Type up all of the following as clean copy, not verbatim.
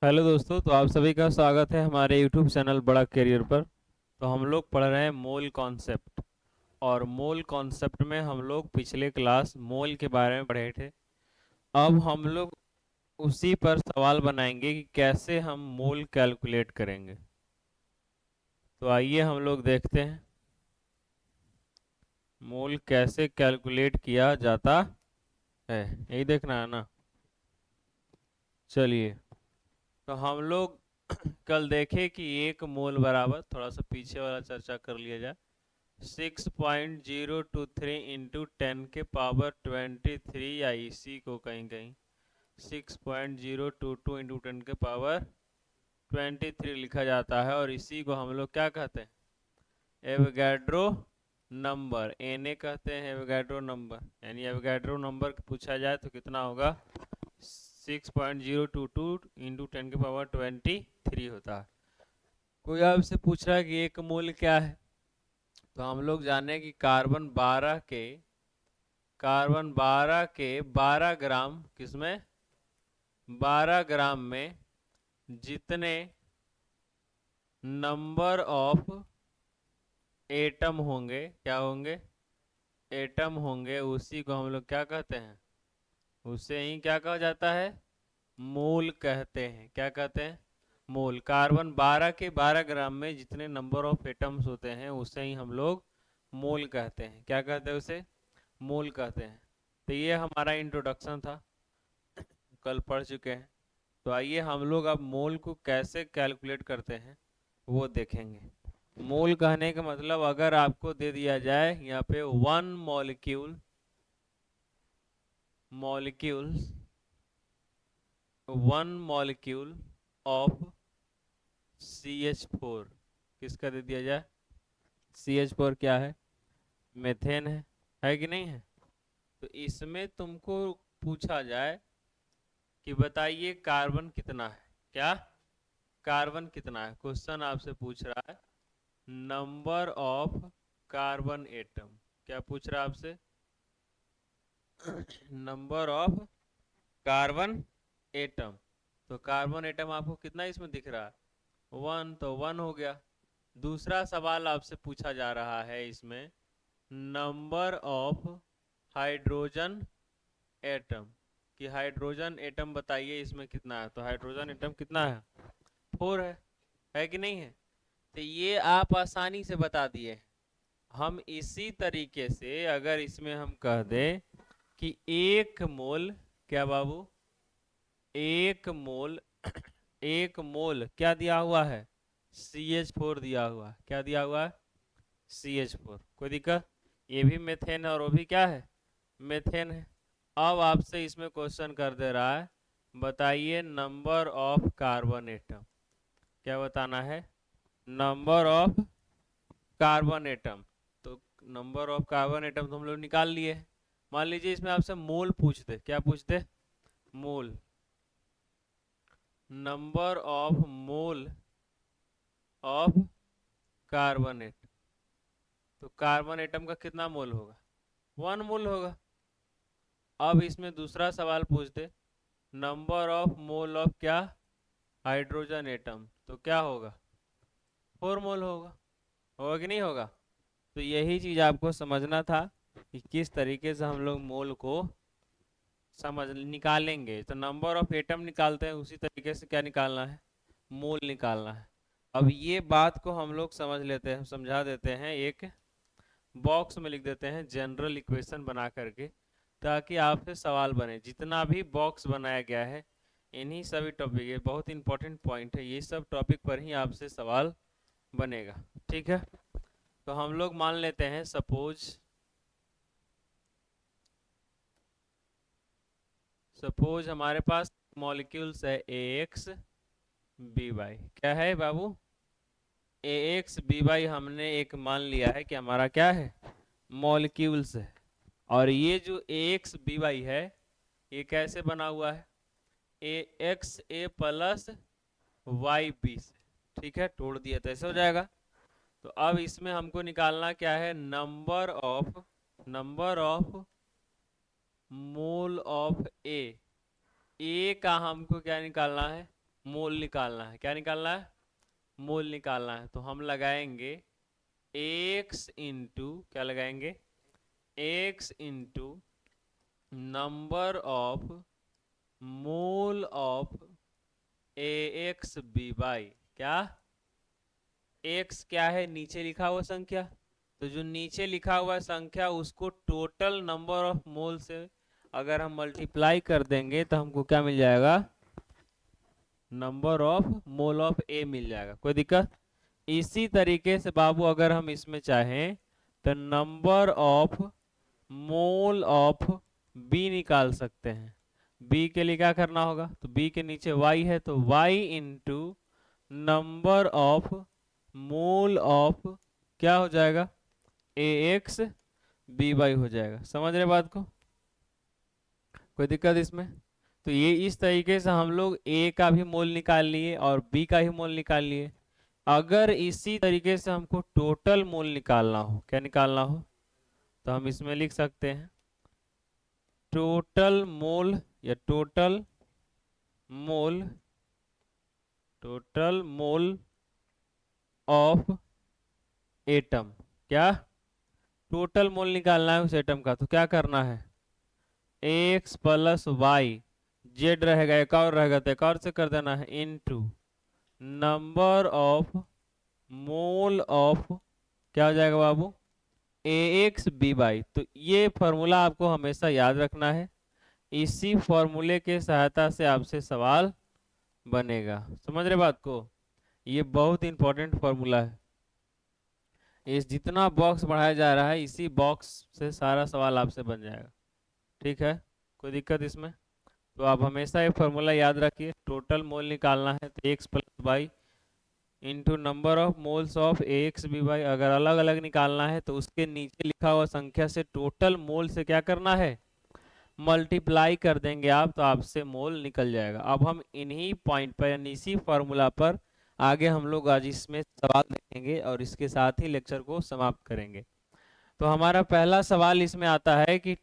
Hello दोस्तों, तो आप सभी का स्वागत है हमारे यूट्यूब चैनल बड़ा करियर पर। तो हम लोग पढ़ रहे हैं मोल कॉन्सेप्ट। और मोल कॉन्सेप्ट में हम लोग पिछले क्लास मोल के बारे में पढ़े थे। अब हम लोग उसी पर सवाल बनाएंगे कि कैसे हम मोल कैलकुलेट करेंगे। तो आइए हम लोग देखते हैं मोल कैसे कैलकुलेट किया जाता है। यही देखना है ना। चलिए, तो हम लोग कल देखे कि एक मोल बराबर, थोड़ा सा पीछे वाला चर्चा कर लिया जाए, 6.023 इंटू 10 के पावर 23, या इसी को कहीं कहीं 6.022 इंटू 10 के पावर 23 लिखा जाता है। और इसी को हम लोग क्या कहते हैं? एवोगैड्रो नंबर, एन ए कहते हैं एवोगैड्रो नंबर। यानी एवोगैड्रो नंबर पूछा जाए तो कितना होगा? 6.022 इंटू 10 के पावर 23 होता है। कोई आपसे पूछ रहा है कि एक मोल क्या है, तो हम लोग जाने कि कार्बन 12 के 12 ग्राम, किसमें? 12 ग्राम में जितने नंबर ऑफ एटम होंगे, क्या होंगे? एटम होंगे, उसी को हम लोग क्या कहते हैं? उसे ही क्या कहा जाता है? मोल कहते हैं। क्या कहते हैं? मोल। कार्बन 12 के 12 ग्राम में जितने नंबर ऑफ एटम्स होते हैं उसे ही हम लोग मोल कहते हैं। क्या कहते हैं उसे? मोल कहते हैं। तो ये हमारा इंट्रोडक्शन था, कल पढ़ चुके हैं। तो आइए हम लोग अब मोल को कैसे कैलकुलेट करते हैं वो देखेंगे। मोल कहने का मतलब, अगर आपको दे दिया जाए यहाँ पे one molecules one molecule of CH4, किसका दे दिया जाए? CH4 क्या है? मेथेन है कि नहीं है? तो इसमें तुमको पूछा जाए कि बताइए कार्बन कितना है। क्या? कार्बन कितना है, क्वेश्चन आपसे पूछ रहा है। नंबर ऑफ कार्बन एटम, क्या पूछ रहा है आपसे? Number of carbon atom. तो कार्बन एटम आपको कितना इसमें दिख रहा है? वन, तो वन हो गया। दूसरा सवाल आपसे पूछा जा रहा है इसमें, नंबर ऑफ हाइड्रोजन एटम, कि हाइड्रोजन एटम बताइए इसमें कितना है। तो हाइड्रोजन एटम कितना है? 4 है कि नहीं है? तो ये आप आसानी से बता दिए। हम इसी तरीके से अगर इसमें हम कह दें कि एक मोल, क्या बाबू? एक मोल एक मोल क्या दिया हुआ है? CH4 दिया हुआ है। क्या दिया हुआ है? CH4। कोई दिक्कत? ये भी मेथेन है और वो भी क्या है? मेथेन है। अब आपसे इसमें क्वेश्चन कर दे रहा है, बताइए नंबर ऑफ कार्बन एटम। क्या बताना है? Number of carbon atom. तो नंबर ऑफ कार्बन एटम तो हम लोग निकाल लिए। मान लीजिए इसमें आपसे मोल पूछते, क्या पूछते? Mole. Number of mole of carbon atom. तो कार्बन एटम का कितना मोल होगा? 1 मोल होगा। अब इसमें दूसरा सवाल पूछते, नंबर ऑफ मोल ऑफ क्या? Hydrogen atom. तो क्या होगा? 4 मोल होगा। होगा कि नहीं होगा? तो यही चीज आपको समझना था कि किस तरीके से हम लोग मोल को समझ निकालेंगे। तो नंबर ऑफ एटम निकालते हैं, उसी तरीके से क्या निकालना है? मोल निकालना है। अब ये बात को हम लोग समझ लेते हैं, समझा देते हैं, एक बॉक्स में लिख देते हैं जनरल इक्वेशन बना करके, ताकि आपसे सवाल बने। जितना भी बॉक्स बनाया गया है इन्हीं सभी टॉपिक, ये बहुत इंपॉर्टेंट पॉइंट है, ये सब टॉपिक पर ही आपसे सवाल बनेगा। ठीक है, तो हम लोग मान लेते हैं, सपोज हमारे पास मॉलिक्यूल्स है AX, BY। क्या है बाबू? AX, BY हमने एक मान लिया है कि हमारा क्या है? मॉलिक्यूल्स है। और ये जो AX, BY है, ये कैसे बना हुआ है? AXA प्लस YB से। ठीक है, तोड़ दिया तो ऐसे हो जाएगा। तो अब इसमें हमको निकालना क्या है? नंबर ऑफ मोल ऑफ ए का हमको क्या निकालना है? मोल निकालना है। क्या निकालना है? मोल निकालना है। तो हम लगाएंगे x इंटू, क्या लगाएंगे? x into number of mole of AX BY। क्या? x क्या है? नीचे लिखा हुआ संख्या। तो जो नीचे लिखा हुआ संख्या उसको टोटल नंबर ऑफ मोल से अगर हम मल्टीप्लाई कर देंगे तो हमको क्या मिल जाएगा? नंबर ऑफ मोल ऑफ ए मिल जाएगा। कोई दिक्कत? इसी तरीके से बाबू अगर हम इसमें चाहें तो number of mole of B निकाल सकते हैं। बी के लिए क्या करना होगा? तो बी के नीचे y है तो y into number of mole of, क्या हो जाएगा? AX BY हो जाएगा। समझ रहे बात को? कोई दिक्कत इसमें? तो ये इस तरीके से हम लोग ए का भी मोल निकाल लिए और बी का ही मोल निकाल लिए। अगर इसी तरीके से हमको टोटल मोल निकालना हो, क्या निकालना हो, तो हम इसमें लिख सकते हैं टोटल मोल या मोल टोटल मोल ऑफ एटम। क्या? टोटल मोल निकालना है उस एटम का। तो क्या करना है? एक्स प्लस वाई, जेड रहेगा, एक और रहेगा तो एक और से कर देना है, into number of mole of, क्या हो जाएगा बाबू? AX BY। तो ये फॉर्मूला आपको हमेशा याद रखना है। इसी फॉर्मूले के सहायता से आपसे सवाल बनेगा। समझ रहे बात को? ये बहुत इंपॉर्टेंट फॉर्मूला है। इस जितना बॉक्स बढ़ाया जा रहा है इसी बॉक्स से सारा सवाल आपसे बन जाएगा। ठीक है? कोई दिक्कत इसमें? तो आप हमेशा ये फॉर्मूला याद रखिए। टोटल मोल निकालना है तो x plus Y into number of moles of AX BY। अगर अलग अलग निकालना है तो उसके नीचे लिखा हुआ संख्या से टोटल मोल से क्या करना है? मल्टीप्लाई कर देंगे आप, तो आपसे मोल निकल जाएगा। अब हम इन्हीं पॉइंट पर यानी इसी फॉर्मूला पर आगे हम लोग आज इसमें सवाल देखेंगे और इसके साथ ही लेक्चर को समाप्त करेंगे। तो हमारा पहला सवाल इसमें आता है कि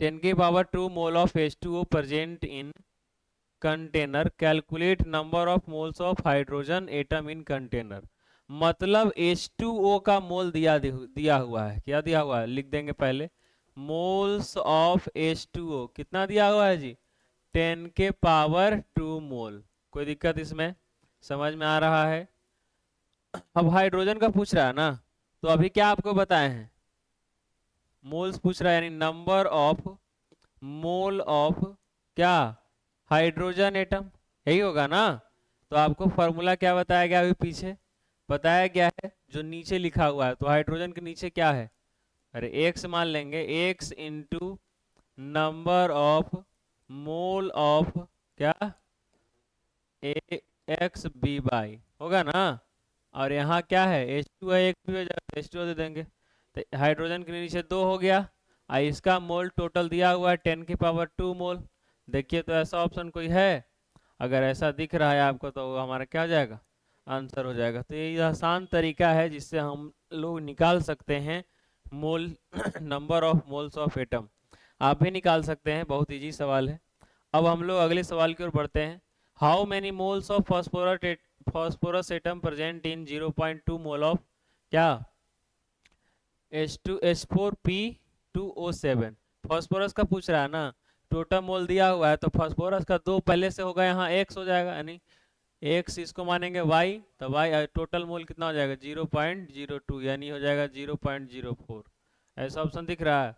10⁻² mole of H2O present in container, calculate number of moles of hydrogen atom in container. मतलब H2O का मोल दिया हुआ है। क्या दिया हुआ है? लिख देंगे पहले मोल्स ऑफ H2O कितना दिया हुआ है जी? 10⁻² मोल। कोई दिक्कत इसमें? समझ में आ रहा है? अब हाइड्रोजन का पूछ रहा है ना, तो अभी क्या आपको बताए हैं? मोल्स पूछ रहा है, यानी नंबर ऑफ मोल ऑफ क्या? हाइड्रोजन एटम, यही होगा ना? तो आपको फॉर्मूला क्या बताया गया? अभी पीछे बताया गया है जो नीचे लिखा हुआ है। तो हाइड्रोजन के नीचे क्या है? अरे एक्स मान लेंगे, x into number of mole of क्या? AX BY होगा ना? और यहाँ क्या है? H2 है, एक भी हो जाएगा, H2 दे देंगे। तो हाइड्रोजन के नीचे 2 हो गया। इसका मोल टोटल दिया हुआ है 10⁻² मोल। देखिए तो ऐसा ऑप्शन कोई है? अगर ऐसा दिख रहा है आपको तो हमारा क्या हो जाएगा? आंसर हो जाएगा। तो ये आसान तरीका है जिससे हम लोग निकाल सकते हैं mole number of moles of atom. आप भी निकाल सकते हैं, बहुत इजी सवाल है। अब हम लोग अगले सवाल की ओर बढ़ते हैं। How many moles of phosphorus atom present in 0.2 mole of क्या? H4P2O7। फॉस्फोरस का पूछ रहा है ना, टोटल मोल दिया हुआ है तो फॉस्फोरस का 2 पहले से होगा, यहाँ x हो जाएगा, यानी x इसको मानेंगे y, तो y टोटल मोल कितना हो जाएगा? 0.02, यानी हो जाएगा 0.04। ऐसा ऑप्शन दिख रहा है,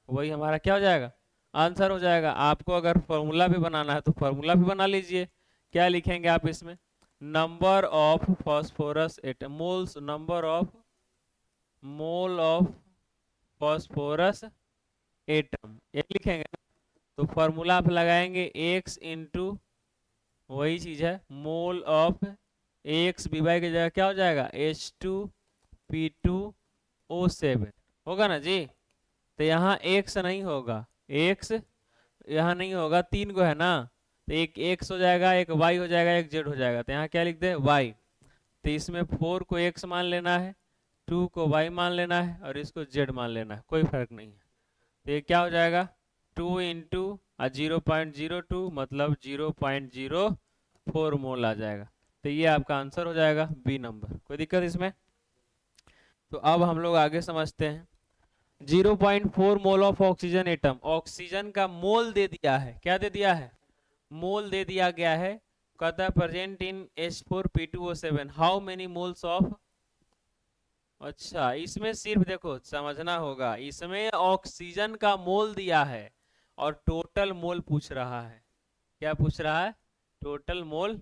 वही हमारा क्या हो जाएगा? आंसर हो जाएगा। आपको अगर फॉर्मूला भी बनाना है तो फॉर्मूला भी बना लीजिए। क्या लिखेंगे आप इसमें? Number of phosphorus atom moles, number of mole of phosphorus atom, ये लिखेंगे ना? तो फॉर्मूला आप लगाएंगे x इंटू, वही चीज है, मोल ऑफ AX BY की जगह क्या हो जाएगा? H2P2O7 होगा ना जी? तो यहाँ x नहीं होगा, x यहाँ नहीं होगा, 3 को है ना, तो एक x हो जाएगा, एक y हो जाएगा, एक z हो जाएगा। तो यहाँ क्या लिख दे? y। तो इसमें 4 को x मान लेना है, 2 को y मान लेना है और इसको z मान लेना है, कोई फर्क नहीं है। तो ये क्या हो जाएगा? 2 इंटू और 0.02 मतलब 0.04 मोल आ जाएगा। तो ये आपका आंसर हो जाएगा बी नंबर। कोई दिक्कत इसमें? तो अब हम लोग आगे समझते हैं। 0.4 mole of oxygen atom, oxygen का मोल दे दिया है। क्या दे दिया है? मोल दे दिया गया है। कहता है present in H4P2O7 how many moles of. अच्छा, इसमें सिर्फ देखो समझना होगा, इसमें ऑक्सीजन का मोल दिया है और टोटल मोल पूछ रहा है। क्या पूछ रहा है? टोटल मोल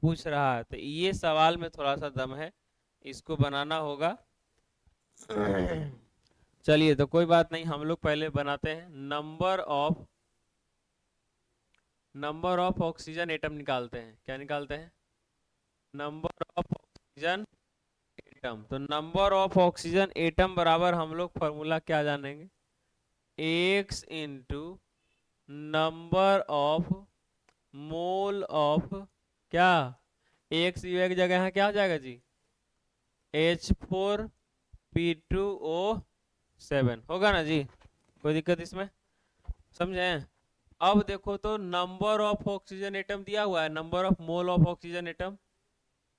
पूछ रहा है। तो ये सवाल में थोड़ा सा दम है, इसको बनाना होगा। चलिए, तो कोई बात नहीं, हम लोग पहले बनाते हैं। नंबर ऑफ ऑक्सीजन एटम निकालते हैं। क्या निकालते हैं? Number of oxygen atom. तो नंबर ऑफ ऑक्सीजन एटम बराबर हम लोग फॉर्मूला क्या जानेंगे? X into number of mole of, क्या एक्स यू एक जगह है, क्या हो जाएगा जी? H4P2O7 होगा ना जी? कोई दिक्कत इसमें? समझे? अब देखो तो नंबर ऑफ ऑक्सीजन एटम दिया हुआ है, number of mole of oxygen atom,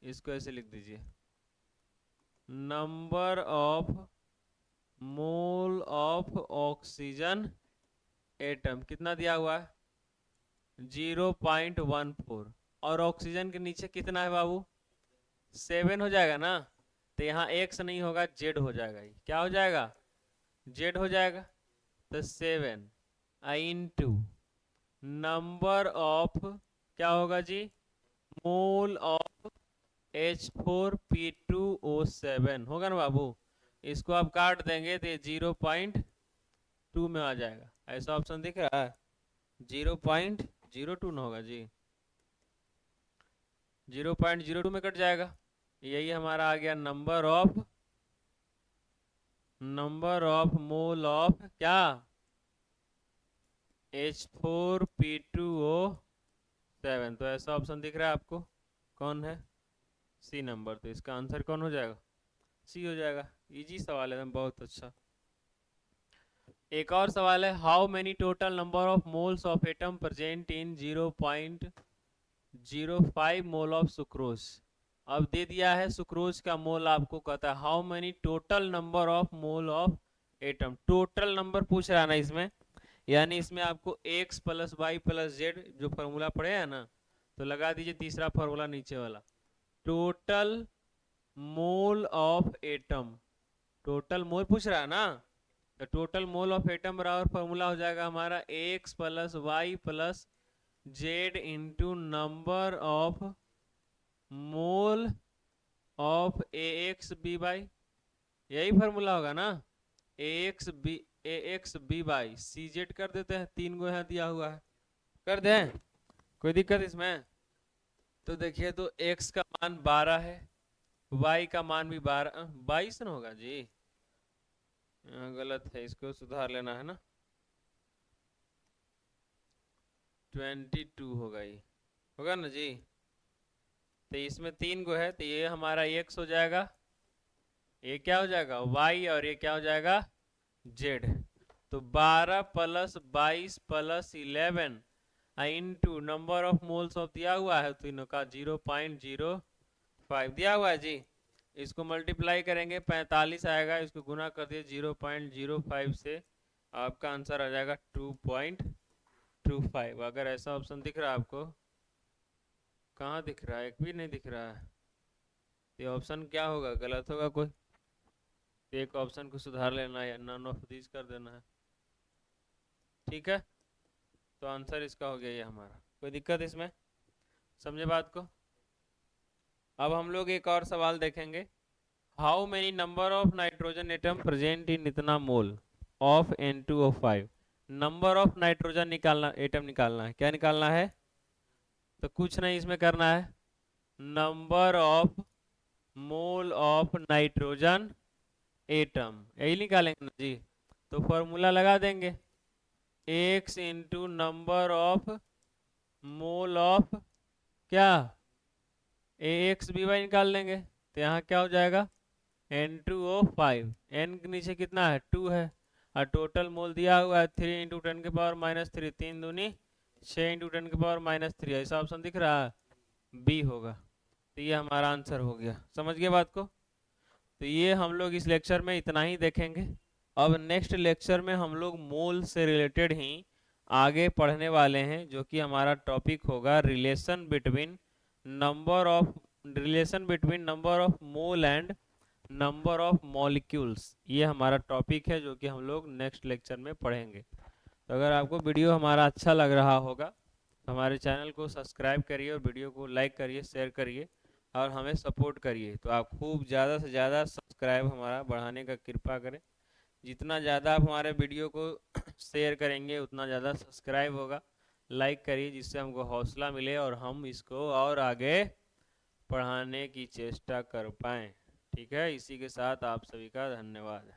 इसको ऐसे लिख दीजिए, number of mole of oxygen atom कितना दिया हुआ है? 0.14। और ऑक्सीजन के नीचे कितना है बाबू? 7 हो जाएगा ना। तो यहाँ एक्स नहीं होगा, जेड हो जाएगा। ये क्या हो जाएगा? जेड हो जाएगा। तो 7 इंटू नंबर ऑफ, क्या होगा जी? मोल ऑफ H4P2O7 होगा ना बाबू। इसको आप काट देंगे तो 0.2 में आ जाएगा। ऐसा ऑप्शन दिख रहा है? 0.02 ना होगा जी, 0.02 में कट जाएगा। यही हमारा आ गया नंबर ऑफ मोल ऑफ क्या? H4P2O7। तो ऐसा ऑप्शन दिख रहा है आपको, कौन है? C number. तो इसका आंसर कौन हो जाएगा? सी हो जाएगा। इजी सवाल है, बहुत अच्छा। एक और सवाल है, how many total number of moles of atom present in 0.05 mole of sucrose. अब दे दिया है सुक्रोज का मोल आपको, कहता है how many total number of mole of atom. Total number पूछ रहा है ना इसमें, यानी इसमें आपको x plus Y plus Z जो फॉर्मूला पढ़े हैं ना, तो लगा दीजिए तीसरा फॉर्मूला नीचे वाला, total mole of atom. Total mole पूछ रहा है ना, तो टोटल मोल ऑफ एटम बराबर फॉर्मूला हो जाएगा हमारा x plus Y plus z into number of mole of A x B y, यही फॉर्मूला होगा ना, A x B y C z कर देते हैं। 3 गो यहाँ दिया हुआ है, कर दें? कोई दिक्कत इसमें? तो देखिए, तो x का मान 12 है, y का मान भी 12, 22 ना होगा जी, गलत है, इसको सुधार लेना है ना, 22 होगा, ये होगा ना जी। तो इसमें 3 गो है, तो ये हमारा x हो जाएगा, ये क्या हो जाएगा y, और ये क्या हो जाएगा z। तो 12 plus 22 plus 11 into number of moles of दिया हुआ है, तो इनका 0.05 दिया हुआ है जी। इसको मल्टीप्लाई करेंगे 45 आएगा, इसको गुना कर दिए 0.05 से, आपका आंसर आ जाएगा 2.25। अगर ऐसा ऑप्शन दिख रहा है आपको, कहाँ दिख रहा है? एक भी नहीं दिख रहा है। ये ऑप्शन क्या होगा? गलत होगा कोई। एक ऑप्शन को सुधार लेना है, नन ऑफ दिस कर देना है। ठीक है, तो आंसर इसका हो गया ये हमारा। कोई दिक्कत इसमें? समझे बात को? अब हम लोग एक और सवाल देखेंगे, how many number of nitrogen atom present in इतना mole of N2O5। Number of nitrogen निकालना, एटम निकालना है। क्या निकालना है? तो कुछ नहीं इसमें करना है, number of mole of nitrogen atom यही निकालेंगे ना जी। तो फॉर्मूला लगा देंगे, x into number of mole of क्या, ए एक्स बी वाई निकाल लेंगे। तो यहाँ क्या हो जाएगा? N2O5, n के नीचे कितना है? 2 है, और टोटल मोल दिया हुआ है 3 इंटू 10⁻³ 3 दूनी 6 इंटू 10⁻³ ऐसा ऑप्शन दिख रहा है, बी होगा। तो ये हमारा आंसर हो गया। समझ गए बात को? तो ये हम लोग इस लेक्चर में इतना ही देखेंगे। अब नेक्स्ट लेक्चर में हम लोग मोल से रिलेटेड ही आगे पढ़ने वाले हैं, जो कि हमारा टॉपिक होगा relation between number of mole and number of molecules. ये हमारा टॉपिक है जो कि हम लोग नेक्स्ट लेक्चर में पढ़ेंगे। तो अगर आपको वीडियो हमारा अच्छा लग रहा होगा तो हमारे चैनल को सब्सक्राइब करिए और वीडियो को लाइक करिए, शेयर करिए और हमें सपोर्ट करिए। तो आप खूब ज़्यादा से ज़्यादा सब्सक्राइब हमारा बढ़ाने का कृपा करें। जितना ज़्यादा आप हमारे वीडियो को शेयर करेंगे उतना ज़्यादा सब्सक्राइब होगा। लाइक करिए जिससे हमको हौसला मिले और हम इसको और आगे पढ़ाने की चेष्टा कर पाएँ। ठीक है, इसी के साथ आप सभी का धन्यवाद।